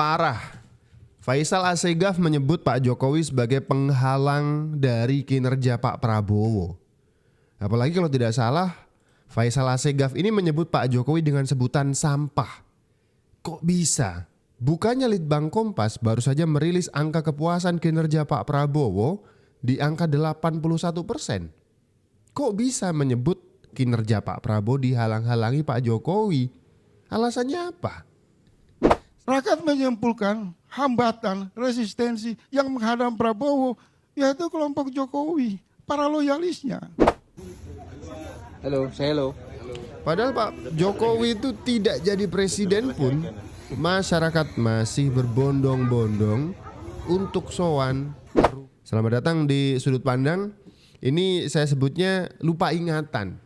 parah. Faisal Assegaf menyebut Pak Jokowi sebagai penghalang dari kinerja Pak Prabowo. Apalagi kalau tidak salah, Faisal Assegaf ini menyebut Pak Jokowi dengan sebutan sampah. Kok bisa? Bukannya Litbang Kompas baru saja merilis angka kepuasan kinerja Pak Prabowo di angka 81%. Kok bisa menyebut kinerja Pak Prabowo dihalang-halangi Pak Jokowi? Alasannya apa? Rakyat menyimpulkan hambatan, resistensi yang menghadang Prabowo yaitu kelompok Jokowi, para loyalisnya. Halo, saya halo. Padahal Pak Jokowi itu tidak jadi presiden pun, masyarakat masih berbondong-bondong untuk sowan. Selamat datang di Sudut Pandang. Ini saya sebutnya lupa ingatan.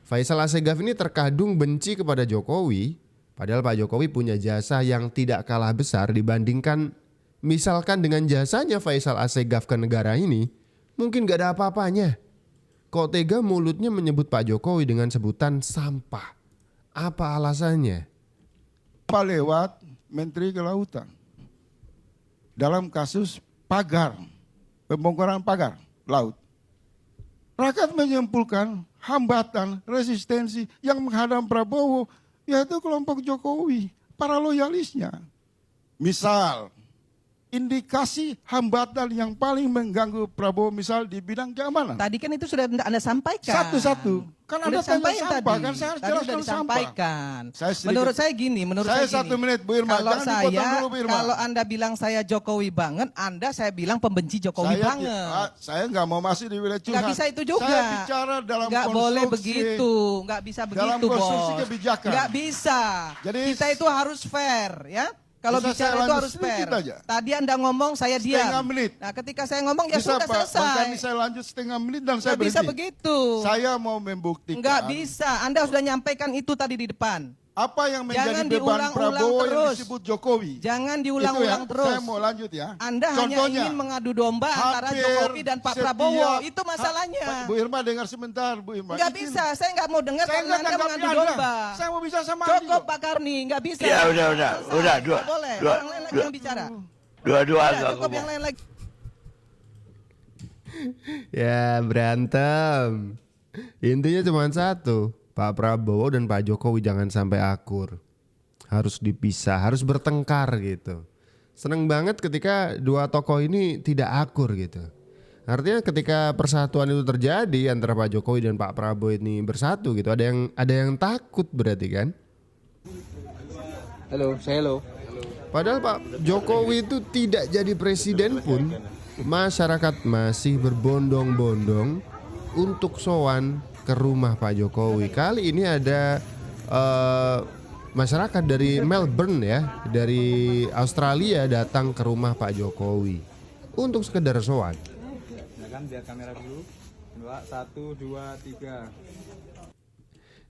Faisal Assegaf ini terkadung benci kepada Jokowi, padahal Pak Jokowi punya jasa yang tidak kalah besar dibandingkan misalkan dengan jasanya Faisal Assegaf ke negara ini, mungkin gak ada apa-apanya. Kok tega mulutnya menyebut Pak Jokowi dengan sebutan sampah? Apa alasannya? Apa lewat Menteri Kelautan dalam kasus pagar, pembongkaran pagar laut. Rakyat menyimpulkan hambatan, resistensi yang menghadang Prabowo yaitu kelompok Jokowi, para loyalisnya. Misal, indikasi hambatan yang paling mengganggu Prabowo misal di bidang keamanan. Tadi kan itu sudah Anda sampaikan. Satu-satu. Kan Anda tanya sampah, kan saya harus Tadi jelaskan sudah disampaikan. Saya Menurut saya gini, saya 1 menit Bu Irma, Kalau jangan dipotong dulu Bu Irma. kalau Anda bilang saya Jokowi banget, saya bilang pembenci Jokowi banget. Saya nggak mau masuk di wilayah curhat. Nggak bisa itu juga. Saya bicara dalam Nggak konstruksi. boleh begitu, nggak bisa begitu, dalam konstruksi Bos. kebijakan. Nggak bisa. Jadi kita itu harus fair, ya. Kalau bisa bicara saya itu lanjut harus fair. sedikit aja? Tadi Anda ngomong, saya diam. Setengah menit. Nah, ketika saya ngomong ya bisa sudah Pak, selesai. makanya saya lanjut setengah menit dan saya Nggak bisa berhenti. begitu. Saya mau membuktikan. Nggak bisa. Anda sudah nyampaikan itu tadi di depan. Apa yang menjadi Jangan beban diulang-ulang Prabowo yang terus. disebut Jokowi? Jangan Itu diulang-ulang ya, terus. Saya mau lanjut ya. Anda hanya Contohnya, ingin mengadu domba antara hampir Jokowi dan Pak Prabowo. setiap- Itu masalahnya. Bu Irma dengar sebentar Bu Irma. Nggak Izin. bisa. Saya nggak mau dengar Saya karena nggak Anda tanggapi mengadu domba. Saya mau bisa sama Andi Cukup kok. Pak Karni. Nggak bisa. Ya udah, Selesai. dua. Nggak boleh. Dua. Orang lain lagi yang bicara. Dua-dua Udah, agak cukup yang lain lagi. Ya berantem. Intinya cuma satu, Pak Prabowo dan Pak Jokowi jangan sampai akur. Harus dipisah, harus bertengkar gitu. Seneng banget ketika dua tokoh ini tidak akur gitu. Artinya ketika persatuan itu terjadi antara Pak Jokowi dan Pak Prabowo ini bersatu gitu, ada yang takut berarti kan? Halo, saya halo. Padahal Pak Jokowi itu tidak jadi presiden pun, masyarakat masih berbondong-bondong untuk sowan ke rumah Pak Jokowi. Kali ini ada masyarakat dari Melbourne ya, dari Australia datang ke rumah Pak Jokowi untuk sekedar sowan. Silakan biar kamera dulu. 1, 2, 3.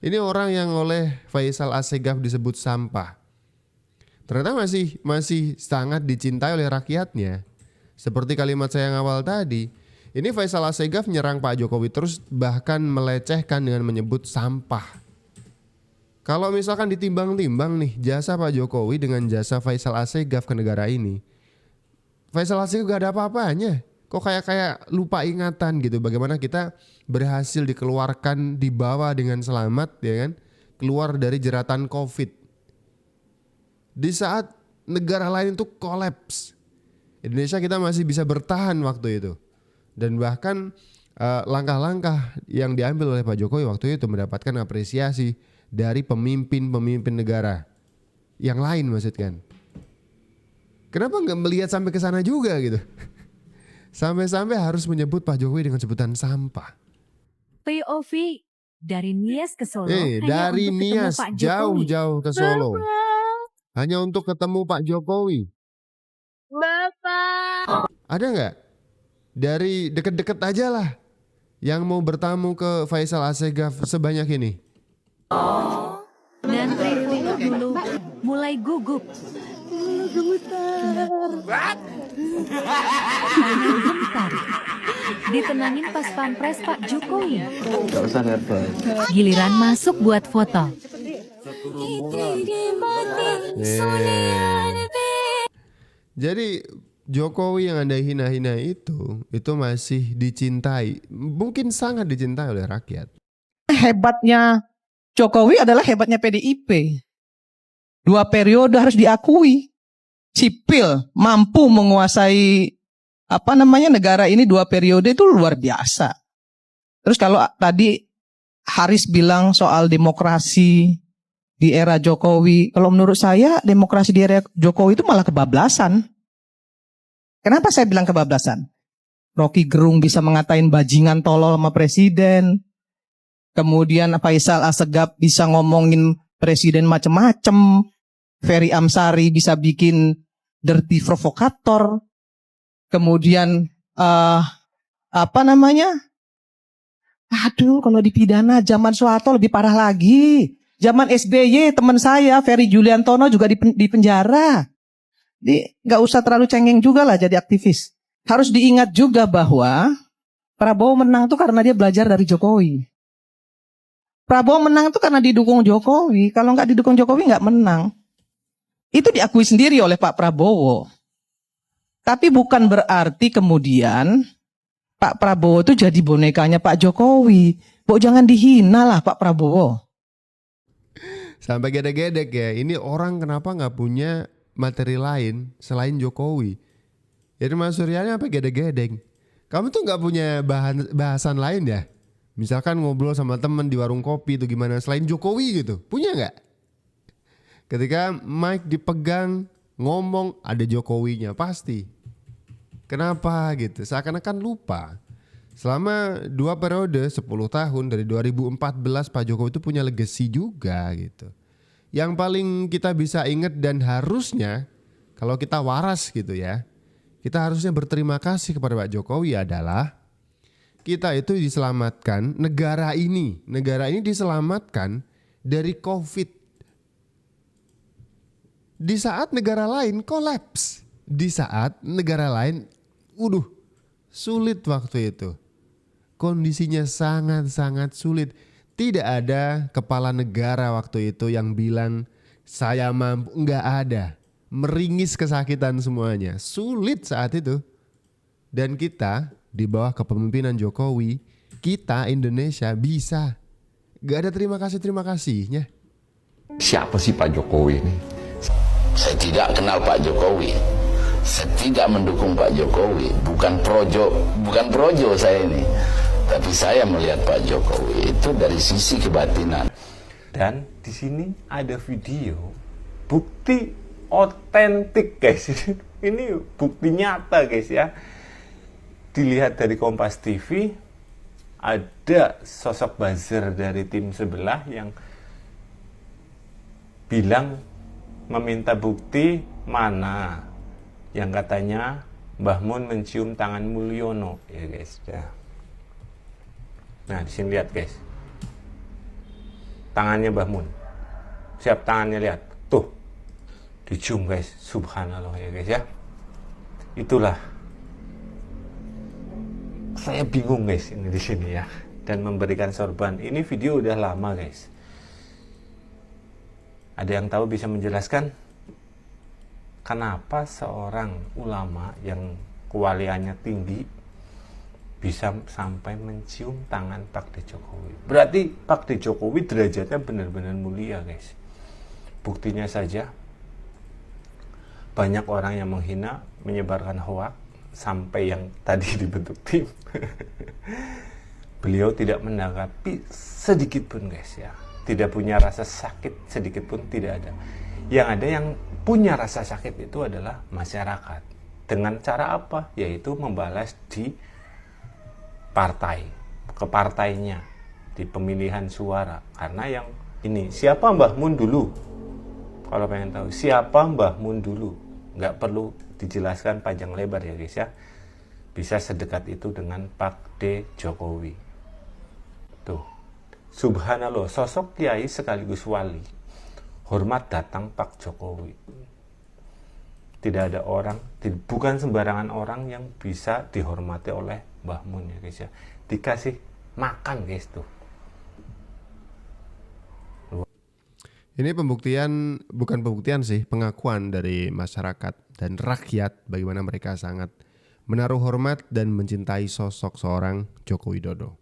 Ini orang yang oleh Faisal Assegaf disebut sampah. Ternyata masih sangat dicintai oleh rakyatnya. Seperti kalimat saya yang awal tadi, ini Faisal Assegaf nyerang Pak Jokowi terus bahkan melecehkan dengan menyebut sampah. Kalau misalkan ditimbang-timbang nih jasa Pak Jokowi dengan jasa Faisal Assegaf ke negara ini, Faisal Assegaf gak ada apa-apanya. Kok kayak lupa ingatan gitu, bagaimana kita berhasil dikeluarkan, dibawa dengan selamat ya kan, keluar dari jeratan COVID. Di saat negara lain itu kolaps, Indonesia kita masih bisa bertahan waktu itu. Dan bahkan langkah-langkah yang diambil oleh Pak Jokowi waktu itu mendapatkan apresiasi dari pemimpin-pemimpin negara yang lain maksud kan. Kenapa nggak melihat sampai ke sana juga gitu? Sampai-sampai harus menyebut Pak Jokowi dengan sebutan sampah. POV dari Nias ke Solo. Dari Nias jauh-jauh ke Solo. Hanya untuk ketemu Pak Jokowi. Bapak. Ada nggak? Dari deket-deket aja lah yang mau bertamu ke Faisal Assegaf sebanyak ini. Dan trailer dulu mulai gugup. Gemetar. Ditenangin pas pampres Pak Jokowi. Gak usah nervous. Giliran masuk buat foto. Jadi Jokowi yang Anda hina-hina itu masih dicintai, mungkin sangat dicintai oleh rakyat. Hebatnya Jokowi adalah hebatnya PDIP. 2 periode harus diakui. Sipil mampu menguasai negara ini 2 periode itu luar biasa. Terus kalau tadi Haris bilang soal demokrasi di era Jokowi, kalau menurut saya demokrasi di era Jokowi itu malah kebablasan. Kenapa saya bilang kebablasan? Rocky Gerung bisa mengatain bajingan tolol sama presiden. Kemudian Faisal Assegaf bisa ngomongin presiden macem-macem. Ferry Amsari bisa bikin dirty provokator. Kemudian kalau dipidana zaman Soeharto lebih parah lagi. Zaman SBY teman saya Ferry Juliantono juga di penjara. Nggak usah terlalu cengeng juga lah jadi aktivis. Harus diingat juga bahwa Prabowo menang tuh karena dia belajar dari Jokowi. Prabowo menang tuh karena didukung Jokowi. Kalau nggak didukung Jokowi nggak menang. Itu diakui sendiri oleh Pak Prabowo. Tapi bukan berarti kemudian Pak Prabowo itu jadi bonekanya Pak Jokowi. Jangan dihina lah Pak Prabowo. Sampai gedek-gedek ya. Ini orang kenapa nggak punya materi lain selain Jokowi? Jadi Mas Suryani apa gedek-gedek? Kamu tuh nggak punya bahasan lain ya? Misalkan ngobrol sama temen di warung kopi itu gimana selain Jokowi gitu? Punya nggak? Ketika mic dipegang ngomong ada Jokowinya pasti. Kenapa gitu? Seakan-akan lupa. Selama 2 periode 10 tahun dari 2014 Pak Jokowi itu punya legacy juga gitu. Yang paling kita bisa ingat dan harusnya kalau kita waras gitu ya, kita harusnya berterima kasih kepada Pak Jokowi adalah kita itu diselamatkan, negara ini diselamatkan dari COVID. Di saat negara lain kolaps, di saat negara lain sulit waktu itu. Kondisinya sangat-sangat sulit. Tidak ada kepala negara waktu itu yang bilang saya mampu, enggak ada. Meringis kesakitan semuanya. Sulit saat itu. Dan kita di bawah kepemimpinan Jokowi, kita Indonesia bisa. Gak ada terima kasihnya. Siapa sih Pak Jokowi ini? Saya tidak kenal Pak Jokowi. Saya tidak mendukung Pak Jokowi. Bukan projo saya ini. Tapi saya melihat Pak Jokowi itu dari sisi kebatinan. Dan di sini ada video bukti otentik guys. Ini bukti nyata guys ya. Dilihat dari Kompas TV, ada sosok buzzer dari tim sebelah yang bilang meminta bukti mana yang katanya Mbah Mun mencium tangan Mulyono ya guys ya. Nah di sini lihat guys, tangannya Mbah Mun, siap tangannya lihat tuh, dicium guys, subhanallah ya guys ya. Itulah saya bingung guys ini di sini ya, dan memberikan sorban. Ini video udah lama guys. Ada yang tahu bisa menjelaskan kenapa seorang ulama yang kewaliannya tinggi bisa sampai mencium tangan Pak D. Jokowi? Berarti Pak D. Jokowi derajatnya benar-benar mulia guys. Buktinya saja banyak orang yang menghina, menyebarkan hoak, sampai yang tadi dibentuk tim. Beliau tidak menanggapi sedikit pun guys ya. Tidak punya rasa sakit sedikit pun, tidak ada. Yang ada yang punya rasa sakit itu adalah masyarakat. Dengan cara apa? Yaitu membalas di partai, ke partainya, di pemilihan suara. Karena yang ini, siapa Mbah Mun dulu? Kalau pengen tahu siapa Mbah Mun dulu, nggak perlu dijelaskan panjang lebar ya guys ya. Bisa sedekat itu dengan Pak D. Jokowi. Tuh, subhanallah, sosok kiai sekaligus wali. Hormat datang Pak Jokowi. Tidak ada orang, bukan sembarangan orang yang bisa dihormati oleh Mbah Mun ya guys ya. Dikasih makan guys tuh. Ini pembuktian, bukan pembuktian sih, pengakuan dari masyarakat dan rakyat bagaimana mereka sangat menaruh hormat dan mencintai sosok seorang Joko Widodo.